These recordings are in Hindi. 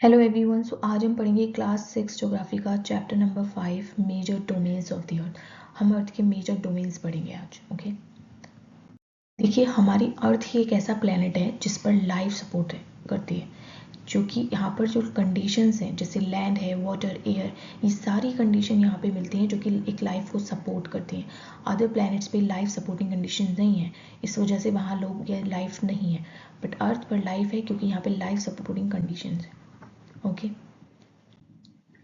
Hello everyone. सो आज हम पढ़ेंगे क्लास 6 ज्योग्राफी का chapter number 5 major domains of the earth. हम अर्थ के मेजर डोमेन्स पढ़ेंगे आज। ओके, देखिए हमारी अर्थ ही एक ऐसा प्लेनेट है जिस पर लाइफ सपोर्ट करती है, जो कि यहाँ पर जो कंडीशंस हैं जैसे लैंड है, वाटर, एयर, ये सारी कंडीशन यहाँ पे मिलती हैं जो कि एक लाइफ को सपोर्ट करती हैं। अदर प्लैनेट्स पे लाइफ सपोर्टिंग कंडीशन नहीं है, इस वजह से वहाँ लोग या लाइफ नहीं है, बट अर्थ पर लाइफ है क्योंकि यहाँ पे लाइफ सपोर्टिंग कंडीशन है। ओके,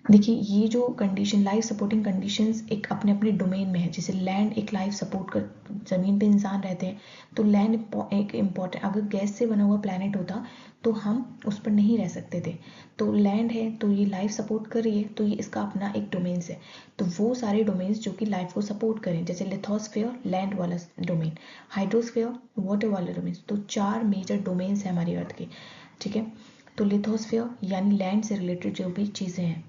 देखिए ये जो कंडीशन लाइफ सपोर्टिंग कंडीशंस एक अपने अपने डोमेन में है। जैसे लैंड एक लाइफ सपोर्ट कर, ज़मीन पे इंसान रहते हैं तो लैंड एक इम्पॉर्टेंट, अगर गैस से बना हुआ प्लैनेट होता तो हम उस पर नहीं रह सकते थे। तो लैंड है तो ये लाइफ सपोर्ट कर रही है, तो ये इसका अपना एक डोमेन्स है। तो वो सारे डोमेन्स जो कि लाइफ को सपोर्ट करें, जैसे लिथोस्फेयर लैंड वाला डोमेन, हाइड्रोस्फेयर वाटर वाला डोमेन, तो 4 मेजर डोमेन्स हैं हमारी अर्थ के। ठीक है, तो लिथोस्फेयर यानी लैंड से रिलेटेड जो भी चीज़ें हैं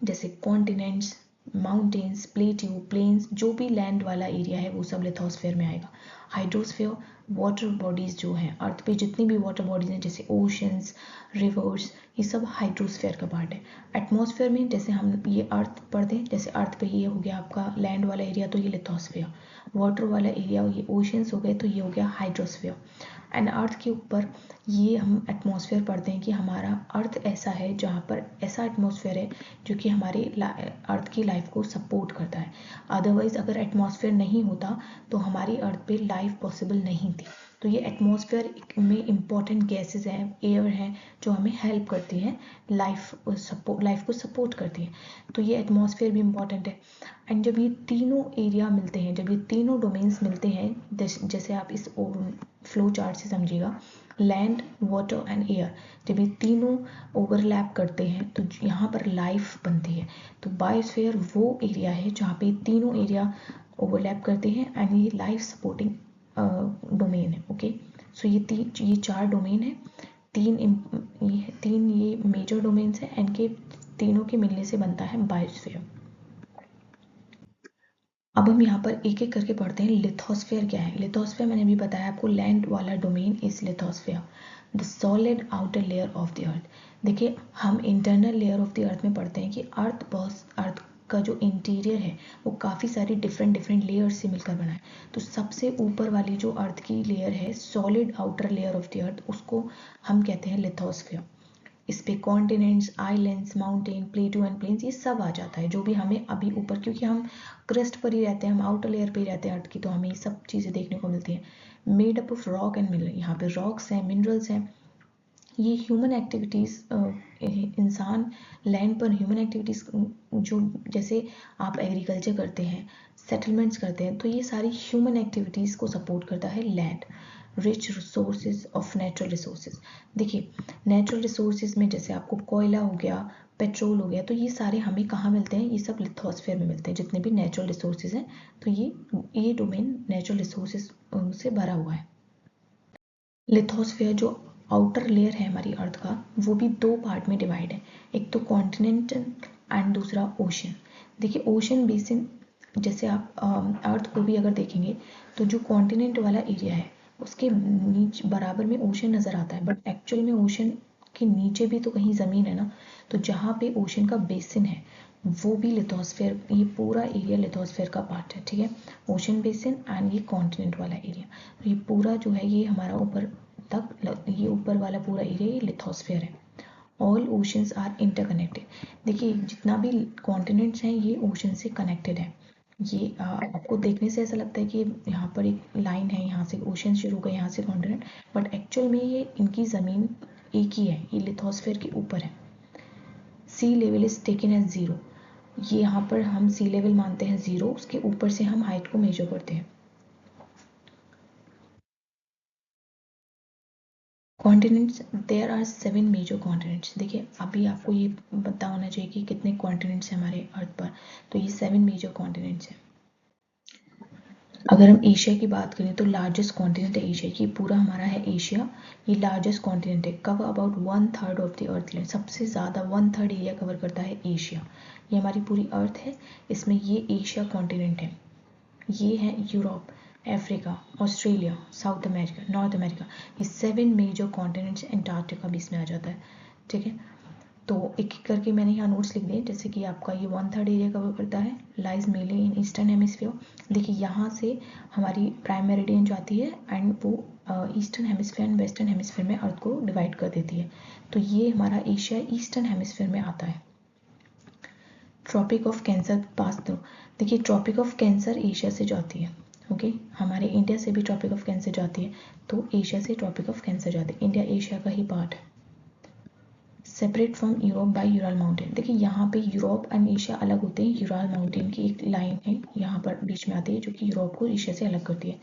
जैसे कॉन्टिनेंट्स, माउंटेन्स, प्लेट्यू, प्लेन्स, जो भी लैंड वाला एरिया है वो सब लिथोस्फेयर में आएगा। हाइड्रोस्फेयर वाटर बॉडीज जो हैं अर्थ पे, जितनी भी वाटर बॉडीज हैं जैसे ओशंस, रिवर्स, ये सब हाइड्रोस्फेयर का पार्ट है। एटमॉस्फेयर में जैसे हम ये अर्थ पढ़ते हैं, जैसे अर्थ पे ये हो गया आपका लैंड वाला एरिया तो ये लिथोस्फेयर, वाटर वाला एरिया ये ओशंस हो गए तो ये हो गया हाइड्रोस्फेयर। एंड अर्थ के ऊपर ये हम एटमॉस्फेयर पढ़ते हैं कि हमारा अर्थ ऐसा है जहाँ पर ऐसा एटमॉस्फेयर है जो कि हमारे अर्थ की लाइफ को सपोर्ट करता है। अदरवाइज अगर एटमॉस्फेयर नहीं होता तो हमारी अर्थ पे लाइफ पॉसिबल नहीं थी। तो ये एटमॉस्फेयर में इम्पॉर्टेंट गैसेस हैं, एयर हैं, जो हमें हेल्प करती हैं, लाइफ को सपोर्ट करती हैं। तो ये एटमॉस्फेयर भी इम्पॉर्टेंट है। एंड जब ये तीनों एरिया मिलते हैं, जब ये तीनों डोमेन्स मिलते हैं, जैसे आप इस फ्लो चार्ट से समझिएगा, लैंड, वाटर एंड एयर, जब ये तीनों ओवरलैप करते हैं तो यहाँ पर लाइफ बनती है। तो बायोस्फीयर वो एरिया है जहाँ पे तीनों एरिया ओवरलैप करते हैं एंड ये लाइफ सपोर्टिंग डोमेन है। ओके, सो ये 4 डोमेन है, तीन ये मेजर डोमेन्स हैं एंड के तीनों के मिलने से बनता है बायोस्फीयर। अब हम यहाँ पर एक एक करके पढ़ते हैं। लिथोस्फेयर क्या है? लिथोस्फेयर मैंने अभी बताया आपको, लैंड वाला domain is lithosphere, the solid outer layer of the अर्थ। देखिए हम इंटरनल लेयर ऑफ द अर्थ में पढ़ते हैं कि अर्थ का जो इंटीरियर है वो काफ़ी सारी डिफरेंट लेयर्स से मिलकर बना है। तो सबसे ऊपर वाली जो अर्थ की लेयर है, solid outer layer of the earth, उसको हम कहते हैं लिथोस्फेयर। इस पे continents, islands, mountain, plateau and plains, ये सब आ जाता है जो भी हमें अभी ऊपर, क्योंकि हम क्रस्ट पर ही रहते हैं, हम आउटर लेयर पे ही रहते हैं अर्थ की, तो हमें ये सब चीज़ें देखने को मिलती हैं। Made up of rock and mineral, यहाँ पे रॉक्स हैं, मिनरल्स हैं। ये ह्यूमन एक्टिविटीज़, इंसान लैंड पर ह्यूमन एक्टिविटीज़, जो जैसे आप एग्रीकल्चर करते हैं, सेटलमेंट्स करते हैं, तो ये सारी ह्यूमन एक्टिविटीज़ को सपोर्ट करता है land. Rich resources of natural resources, देखिए नेचुरल रिसोर्सेज में जैसे आपको कोयला हो गया, पेट्रोल हो गया, तो ये सारे हमें कहाँ मिलते हैं? ये सब लिथोस्फेयर में मिलते हैं, जितने भी नेचुरल रिसोर्सेज हैं। तो ये डोमेन नेचुरल रिसोर्सेज से भरा हुआ है। लिथोस्फेयर जो आउटर लेयर है हमारी अर्थ का, वो भी 2 पार्ट में डिवाइड है, एक तो कॉन्टिनेंटल एंड दूसरा ओशन। देखिए ओशन बेसिन, जैसे आप अर्थ को भी अगर देखेंगे तो जो कॉन्टिनेंट वाला एरिया है उसके नीचे बराबर में ओशन नज़र आता है, बट एक्चुअल में ओशन के नीचे भी तो कहीं ज़मीन है ना। तो जहाँ पे ओशन का बेसिन है वो भी लिथोस्फेयर, ये पूरा एरिया लिथोस्फेयर का पार्ट है। ठीक है, ओशन बेसिन एंड ये कॉन्टिनेंट वाला एरिया, तो ये पूरा जो है ये हमारा ऊपर तक, ये ऊपर वाला पूरा एरिया ये लिथोस्फेयर है। ऑल ओशंस आर इंटरकनेक्टेड, देखिए जितना भी कॉन्टिनेंट्स हैं ये ओशन से कनेक्टेड है। ये आपको देखने से ऐसा लगता है कि यहाँ पर एक लाइन है, यहाँ से ओशन शुरू हुआ, यहाँ से कॉन्टिनेंट, बट एक्चुअल में ये इनकी ज़मीन एक ही है, ये लिथोस्फेयर के ऊपर है। सी लेवल इज टेकन एज 0, ये यहाँ पर हम सी लेवल मानते हैं 0, उसके ऊपर से हम हाइट को मेजर करते हैं। Continents, there are 7 major continents. देखिए अभी आपको ये पता होना चाहिए कि कितने कॉन्टिनेंट्स हैं हमारे अर्थ पर, तो ये 7 मेजर कॉन्टिनेंट्स हैं। अगर हम एशिया की बात करें तो लार्जेस्ट कॉन्टिनेंट है एशिया, ये पूरा हमारा है एशिया, ये लार्जेस्ट कॉन्टिनेंट है, cover about 1/3 of the earth land, सबसे ज़्यादा 1/3 एरिया कवर करता है एशिया। ये हमारी पूरी अर्थ है, इसमें ये एशिया कॉन्टिनेंट है। ये है Europe, Africa, Australia, south America, north America, ये 7 मेजर कॉन्टिनेंट्स, एंटार्क्टिका भी इसमें आ जाता है। ठीक है, तो एक एक करके मैंने यहाँ नोट्स लिख दिए, जैसे कि आपका ये 1/3 एरिया कवर करता है, lies mainly in eastern hemisphere. देखिए यहाँ से हमारी प्राइम मेरिडियन जाती है एंड वो eastern hemisphere and western hemisphere में अर्थ को डिवाइड कर देती है। तो ये हमारा एशिया ईस्टर्न हेमिस्फीयर में आता है। Tropic of Cancer pass through, देखिए ट्रॉपिक ऑफ कैंसर एशिया से जाती है, ओके हमारे इंडिया से भी ट्रॉपिक ऑफ कैंसर जाती है, तो एशिया से ट्रॉपिक ऑफ कैंसर जाती है। इंडिया एशिया का ही पार्ट है। Separate from Europe by Ural mountain, देखिए यहाँ पे यूरोप एंड एशिया अलग होते हैं। यूराल माउंटेन की एक लाइन है यहाँ पर बीच में आती है जो कि यूरोप को एशिया से अलग करती है।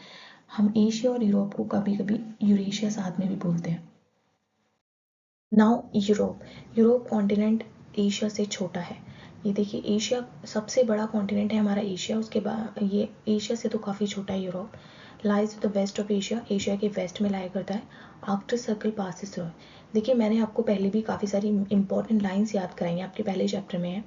हम एशिया और यूरोप को कभी कभी यूरेशिया साथ में भी बोलते हैं। नाउ यूरोप कॉन्टिनेंट एशिया से छोटा है। ये देखिए एशिया सबसे बड़ा कॉन्टिनेंट है हमारा एशिया, उसके बाद ये एशिया से तो काफ़ी छोटा है Europe. Lies the west of Asia, Asia के वेस्ट में लाया करता है। आर्कटिक सर्कल पासिस थ्रू, देखिए मैंने आपको पहले भी काफ़ी सारी इंपॉर्टेंट लाइंस याद कराई हैं, आपके पहले चैप्टर में है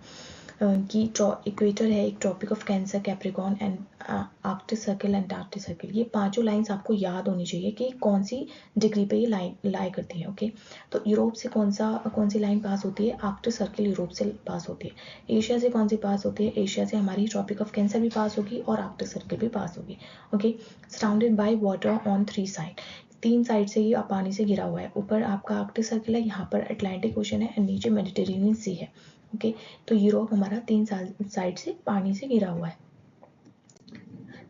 कि इक्वेटर है, एक tropic of Cancer, Capricorn and Arctic circle, Antarctic circle. ये पांचों लाइंस आपको याद होनी चाहिए कि कौन सी डिग्री पे ये लाइन लाई करती है। ओके, तो यूरोप से कौन सी लाइन पास होती है? आर्कटिक सर्कल यूरोप से पास होती है। एशिया से कौन सी पास होती है? एशिया से हमारी ट्रॉपिक ऑफ कैंसर भी पास होगी और आर्कटिक सर्कल भी पास होगी। Okay, surrounded by water on 3 side, 3 side से ये पानी से घिरा हुआ है। ऊपर आपका आर्कटिक सर्कल है, यहाँ पर अटलांटिक ओशन है और नीचे मेडिटेरेनियन सी है। ओके, तो यूरोप हमारा 3 साइड से पानी से घिरा हुआ है।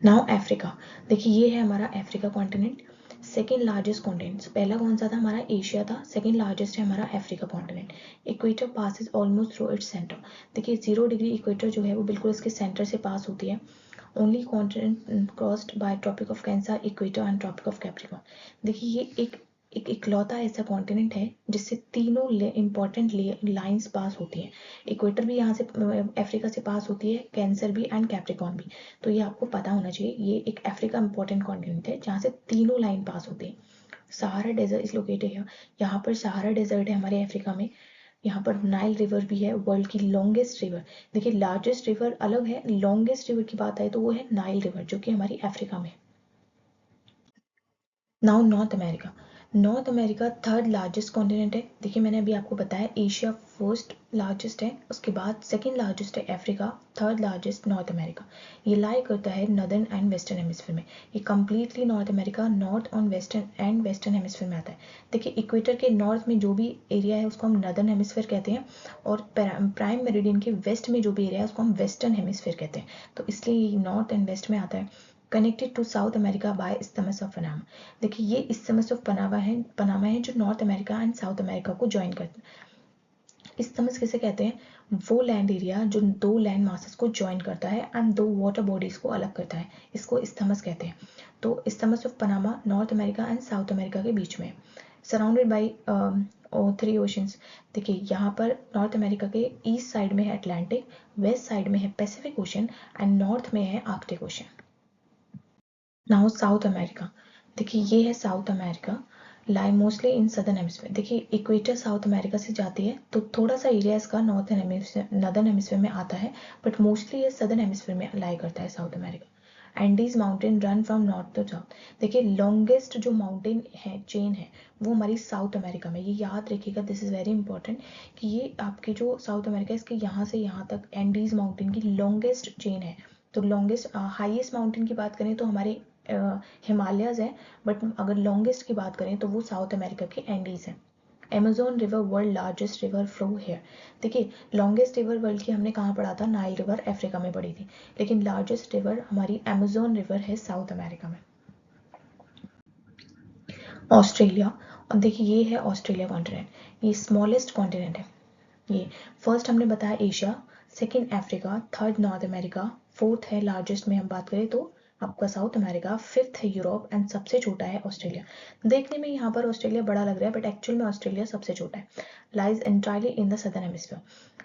नाउ अफ्रीका, देखिए ये है हमारा Africa continent. Second largest continent, पहला कौन सा था? हमारा एशिया था। सेकेंड लार्जेस्ट है हमारा Africa continent. Equator passes almost through its centre, देखिए 0 डिग्री इक्वेटर जो है वो बिल्कुल इसके सेंटर से पास होती है। Only continent crossed by tropic of cancer, equator and tropic of capricorn. देखिए ये एक इकलौता ऐसा कॉन्टिनेंट है जिससे तीनों इंपॉर्टेंट लाइंस पास होती हैं। इक्वेटर भी यहाँ से अफ्रीका से पास होती है, कैंसर भी एंड कैप्रिकॉर्न भी। तो ये आपको पता होना चाहिए, ये एक अफ्रीका इंपॉर्टेंट कॉन्टिनेंट है जहाँ से तीनों लाइन पास होती है। सहारा डेजर्ट इज लोकेटेड है, यहाँ पर सहारा डेजर्ट है हमारे अफ्रीका में। यहाँ पर नाइल रिवर भी है, वर्ल्ड की लॉन्गेस्ट रिवर। देखिए लार्जेस्ट रिवर अलग है, लॉन्गेस्ट रिवर की बात आए तो वो है नाइल रिवर जो कि हमारी अफ्रीका में। Now north America third largest continent है। देखिए मैंने अभी आपको बताया एशिया फर्स्ट लार्जेस्ट है, उसके बाद सेकंड लार्जेस्ट है Africa, third largest north America. ये लाई करता है नॉर्दर्न एंड वेस्टर्न हेमिस्फीयर में। ये कंप्लीटली नॉर्थ अमेरिका नॉर्थ और वेस्टर्न हेमिस्फीयर में आता है। देखिए इक्वेटर के नॉर्थ में जो भी एरिया है उसको हम नॉर्दर्न हेमिस्फीयर कहते हैं, और प्राइम मेरिडियन के वेस्ट में जो भी एरिया है उसको हम वेस्टर्न हेमिस्फीयर कहते हैं। तो इसलिए ये नॉर्थ एंड वेस्ट में आता है। Connected to South America by isthmus of Panama, देखिए ये इस्थमस ऑफ पनामा है जो North America and South America को ज्वाइन करता है। इस्थमस किसे कहते हैं? वो लैंड एरिया जो 2 लैंड मासेस को ज्वाइन करता है एंड 2 वाटर बॉडीज को अलग करता है, इसको इस्थमस कहते हैं। तो isthmus of Panama north America and South America के बीच में, सराउंडेड बाई 3 ओशंस। देखिए यहाँ पर नॉर्थ अमेरिका के ईस्ट साइड में है अटलांटिक, वेस्ट साइड में है पैसिफिक ओशन एंड नॉर्थ में है Arctic ocean. Now south America, देखिए ये है South America, lie mostly in southern hemisphere. देखिए इक्वेटर साउथ अमेरिका से जाती है तो थोड़ा सा एरिया इसका नॉर्दर्न हेमिस्फीयर में आता है, बट मोस्टली ये सदर्न हेमिस्फीयर में लाई करता है South America. Andes mountain run from north to south, देखिए लॉन्गेस्ट जो माउंटेन है चेन है वो हमारी साउथ अमेरिका में। ये याद रखिएगा, दिस इज़ वेरी इंपॉर्टेंट कि ये आपके जो साउथ अमेरिका है इसके यहाँ से यहाँ तक एंडीज माउंटेन की लॉन्गेस्ट चेन है। तो लॉन्गेस्ट हाईएस्ट माउंटेन की बात करें तो हमारे हिमालयज है, बट अगर लॉन्गेस्ट की बात करें तो वो साउथ अमेरिका के एंडीज है। Amazon river world largest river flow here, देखिए लॉन्गेस्ट रिवर वर्ल्ड की हमने कहाँ पढ़ा था? नाइल रिवर अफ्रीका में पढ़ी थी, लेकिन लार्जेस्ट रिवर हमारी अमेजोन रिवर है साउथ अमेरिका में। ऑस्ट्रेलिया, और देखिए ये है ऑस्ट्रेलिया कॉन्टिनेंट, ये स्मॉलेस्ट कॉन्टिनेंट है। ये फर्स्ट हमने बताया Asia, second Africa, third north America, fourth है लार्जेस्ट में हम बात करें तो आपका साउथ अमेरिका, फिफ्थ है यूरोप एंड सबसे छोटा है ऑस्ट्रेलिया। देखने में यहाँ पर ऑस्ट्रेलिया बड़ा लग रहा है बट एक्चुअल में ऑस्ट्रेलिया सबसे छोटा है। Lies entirely in the southern hemisphere,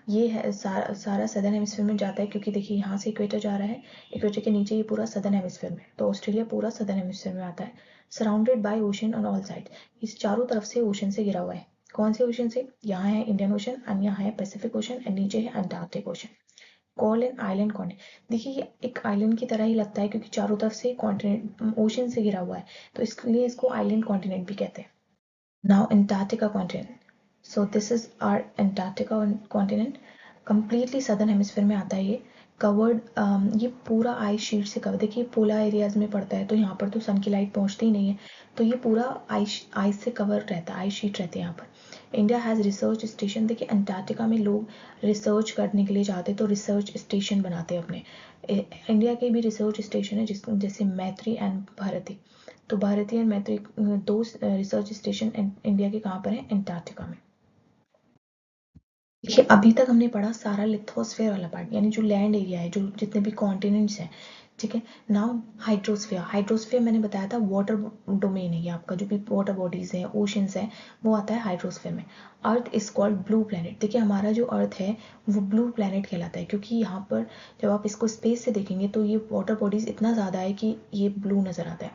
ये है सारा सदर्न हेमिस्फीयर में जाता है क्योंकि देखिए यहाँ से इक्वेटर जा रहा है, इक्वेटर के नीचे ये पूरा सदर्न हेमिस्फीयर में, तो ऑस्ट्रेलिया पूरा सदर्न हेमिस्फीयर में आता है। Surrounded by ocean on all side, इस चारों तरफ से ओशन से घिरा हुआ है। कौन से ओशन से? यहाँ है इंडियन ओशन एंड यहाँ है पैसिफिक ओशन एंड नीचे है Antarctic ocean. Call an island continent, देखिए ये एक आइलैंड की तरह ही लगता है क्योंकि चारों तरफ से कॉन्टिनेंट ओशन से घिरा हुआ है, तो इसलिए इसको आइलैंड कॉन्टिनेंट भी कहते हैं। Now Antarctica continent, so this is our Antarctica continent, completely southern hemisphere में आता है ये, कवर्ड ये पूरा आइस शीट से कवर, देखिए पोलर एरियाज में पड़ता है तो यहाँ पर तो सन की लाइट पहुँचती ही नहीं है, तो ये पूरा आइस से कवर रहता है, आइस शीट रहती है यहाँ पर। इंडिया हैज़ रिसर्च स्टेशन, देखिए अंटार्कटिका में लोग रिसर्च करने के लिए जाते हैं तो रिसर्च स्टेशन बनाते हैं अपने। इंडिया के भी रिसर्च स्टेशन है जैसे मैत्री एंड भारती, तो भारती एंड मैत्री दो रिसर्च स्टेशन इंडिया के कहाँ पर हैं, अंटार्कटिका में। देखिए अभी तक हमने पढ़ा सारा लिथोस्फेयर वाला पार्ट, यानी जो लैंड एरिया है, जो जितने भी कॉन्टिनेंट्स हैं, ठीक है। नाउ हाइड्रोस्फेयर, हाइड्रोस्फेयर मैंने बताया था वाटर डोमेन है, ये आपका जो भी वाटर बॉडीज है, ओशंस है, वो आता है हाइड्रोस्फेयर में। Earth is called blue planet, देखिए हमारा जो अर्थ है वो ब्लू प्लैनेट कहलाता है, क्योंकि यहाँ पर जब आप इसको स्पेस से देखेंगे तो ये वाटर बॉडीज इतना ज़्यादा है कि ये ब्लू नज़र आता है।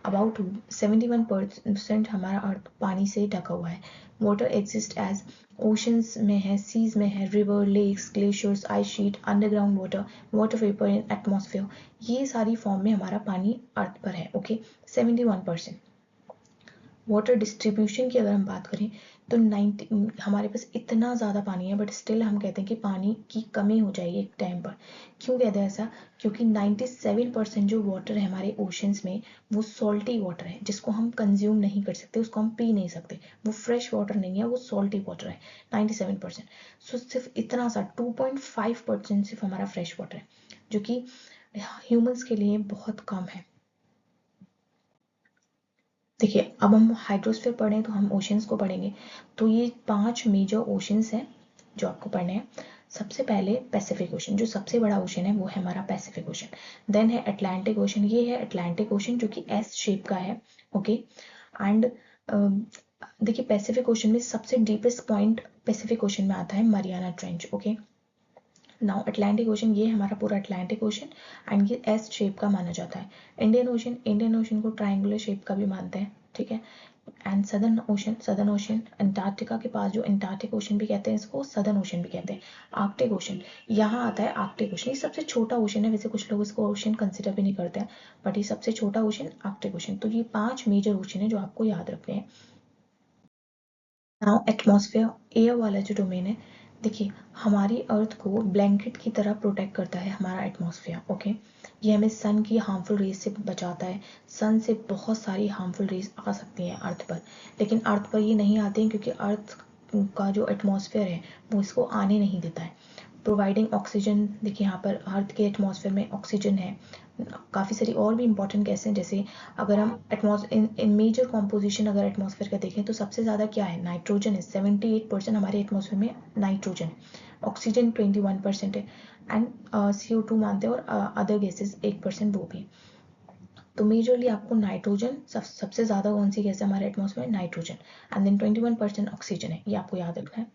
अबाउट 71% हमारा अर्थ पानी से ढका हुआ है। वाटर एग्जिस्ट एज ओशंस में है, सीज में है, river, lakes, glaciers, ice sheet, underground water, water vapour in atmosphere, ये सारी फॉर्म में हमारा पानी अर्थ पर है। ओके, 71%। वाटर डिस्ट्रीब्यूशन की अगर हम बात करें तो 90 हमारे पास इतना ज़्यादा पानी है, बट स्टिल हम कहते हैं कि पानी की कमी हो जाएगी एक टाइम पर। क्यों कहते हैं ऐसा? क्योंकि 97% जो वाटर है हमारे ओशंस में वो सॉल्टी वाटर है, जिसको हम कंज्यूम नहीं कर सकते, उसको हम पी नहीं सकते, वो फ्रेश वाटर नहीं है, वो सॉल्टी वाटर है 97%। सो सिर्फ इतना सा 2.5% सिर्फ हमारा फ्रेश वाटर है, जो कि ह्यूमंस के लिए बहुत कम है। देखिए अब हम हाइड्रोस्फीयर पढ़ें तो हम ओशंस को पढ़ेंगे, तो ये 5 मेजर ओशंस हैं जो आपको पढ़ने हैं। सबसे पहले पैसिफिक ओशन, जो सबसे बड़ा ओशन है वो है हमारा पैसिफिक ओशन। देन है अटलांटिक ओशन, ये है अटलांटिक ओशन जो कि एस शेप का है। ओके, एंड देखिए पैसिफिक ओशन में सबसे डीपेस्ट पॉइंट पैसिफिक ओशन में आता है Mariana trench. Okay, now Atlantic ocean, ये हमारा पूरा अटलांटिक ओशन एंड ये एस शेप का माना जाता है। इंडियन ओशन को ट्रायंगुलर शेप का भी मानते हैं, ठीक है। एंड सदर्न ओशन अंटार्कटिका के पास जो अंटार्कटिक ओशन भी कहते हैं इसको, सदर्न ओशन भी कहते हैं। आर्कटिक ओशन, यहाँ आता है आर्कटिक ओशन, ये सबसे छोटा ओशन है, वैसे कुछ लोग इसको ओशन कंसिडर भी नहीं करते हैं, बट ये सबसे छोटा ओशन आर्कटिक ओशन। तो ये 5 मेजर ओशन है जो आपको याद रखने हैं। नाउ एटमॉस्फेयर, एयर वाला जो डोमेन है, देखिए हमारी अर्थ को ब्लैंकेट की तरह प्रोटेक्ट करता है हमारा एटमॉस्फेयर। ओके, ये हमें सन की हार्मफुल रेज से बचाता है। सन से बहुत सारी हार्मफुल रेज आ सकती हैं अर्थ पर, लेकिन अर्थ पर ये नहीं आती हैं क्योंकि अर्थ का जो एटमॉस्फेयर है वो इसको आने नहीं देता है। प्रोवाइडिंग ऑक्सीजन, देखिए यहाँ पर अर्थ के एटमॉस्फेयर में ऑक्सीजन है, काफ़ी सारी और भी इंपॉर्टेंट गैसें, जैसे अगर हम इन मेजर कॉम्पोजिशन अगर एटमॉस्फेयर का देखें तो सबसे ज़्यादा क्या है, नाइट्रोजन है। 78% हमारे एटमॉस्फेयर में नाइट्रोजन है, ऑक्सीजन 21% है, एंड CO2 मानते हैं, और अदर गैसेज 1% वो भी। तो मेजरली आपको नाइट्रोजन सबसे ज़्यादा कौन सी गैस है हमारे एटमॉस्फेयर में, नाइट्रोजन, एंड देन 21% ऑक्सीजन है, ये आपको याद रखना है।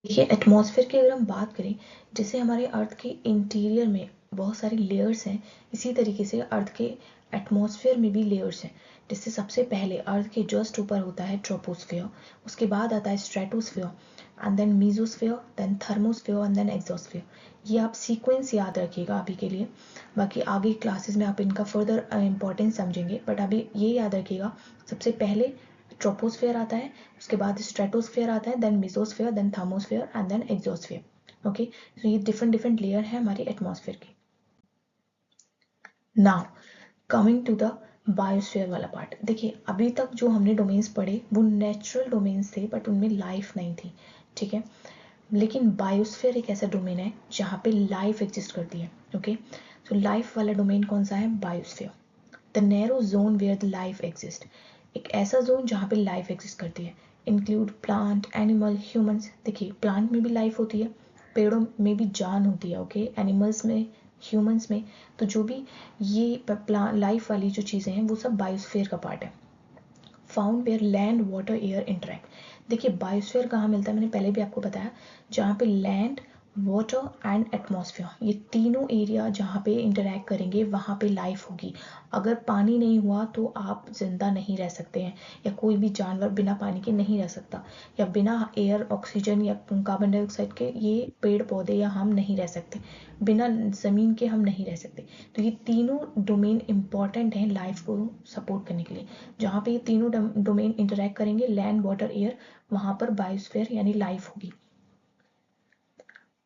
देखिए एटमॉस्फेयर की अगर हम बात करें, जैसे हमारे अर्थ के इंटीरियर में बहुत सारी लेयर्स हैं, इसी तरीके से अर्थ के एटमॉस्फेयर में भी लेयर्स हैं। जिससे सबसे पहले अर्थ के जस्ट ऊपर होता है ट्रोपोस्फेयर, उसके बाद आता है stratosphere, and then mesosphere, then thermosphere and then exosphere. ये आप सीक्वेंस याद रखिएगा अभी के लिए, बाकी आगे क्लासेस में आप इनका फर्दर इंपॉर्टेंस समझेंगे, बट अभी ये याद रखिएगा सबसे पहले ट्रोपोस्फेयर आता है, उसके बाद स्ट्रेटोस्फेयर आता है, then mesosphere, then thermosphere and then exosphere. Okay, तो ये डिफरेंट डिफरेंट लेयर है हमारी एटमॉस्फेयर की। Now coming to the biosphere वाला पार्ट, देखिए अभी तक जो हमने डोमेन्स पढ़े वो नेचुरल डोमेन्स थे, बट उनमें लाइफ नहीं थी, ठीक है। लेकिन बायोस्फीयर एक ऐसा डोमेन है जहाँ पे लाइफ एग्जिस्ट करती है। ओके, तो लाइफ वाला डोमेन कौन सा है, biosphere, the narrow zone where the life exist, एक ऐसा जोन जहाँ पे लाइफ एग्जिस्ट करती है। इंक्लूड प्लांट, एनिमल, ह्यूमंस, देखिए प्लांट में भी लाइफ होती है, पेड़ों में भी जान होती है, ओके, एनिमल्स में, ह्यूमंस में, तो जो भी ये लाइफ वाली जो चीज़ें हैं वो सब बायोस्फीयर का पार्ट है। Found where land water air interact, देखिए बायोस्फीयर कहाँ मिलता है, मैंने पहले भी आपको बताया, जहाँ पे लैंड वाटर एंड एटमॉस्फेयर, ये तीनों एरिया जहाँ पे इंटरेक्ट करेंगे वहाँ पे लाइफ होगी। अगर पानी नहीं हुआ तो आप जिंदा नहीं रह सकते हैं, या कोई भी जानवर बिना पानी के नहीं रह सकता, या बिना एयर ऑक्सीजन या कार्बन डाइऑक्साइड के ये पेड़ पौधे या हम नहीं रह सकते, बिना ज़मीन के हम नहीं रह सकते। तो ये तीनों डोमेन इंपॉर्टेंट हैं लाइफ को सपोर्ट करने के लिए। जहाँ पे ये तीनों डोमेन इंटरेक्ट करेंगे, लैंड वाटर एयर, वहाँ पर बायोस्फीयर यानी लाइफ होगी।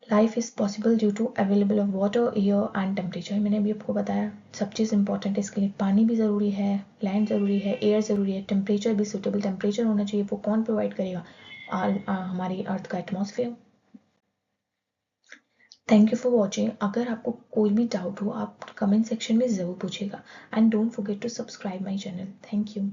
Life is possible due to available of water, air and temperature. मैंने अभी आपको बताया सब चीज़ इंपॉर्टेंट है इसके लिए। पानी भी ज़रूरी है, लैंड ज़रूरी है, एयर ज़रूरी है, टेम्परेचर भी सूटेबल टेम्परेचर होना चाहिए। वो कौन प्रोवाइड करेगा? हमारी अर्थ का atmosphere. Thank you for watching. अगर आपको कोई भी डाउट हो आप कमेंट सेक्शन में ज़रूर पूछेगा, and don't forget to subscribe my channel. Thank you.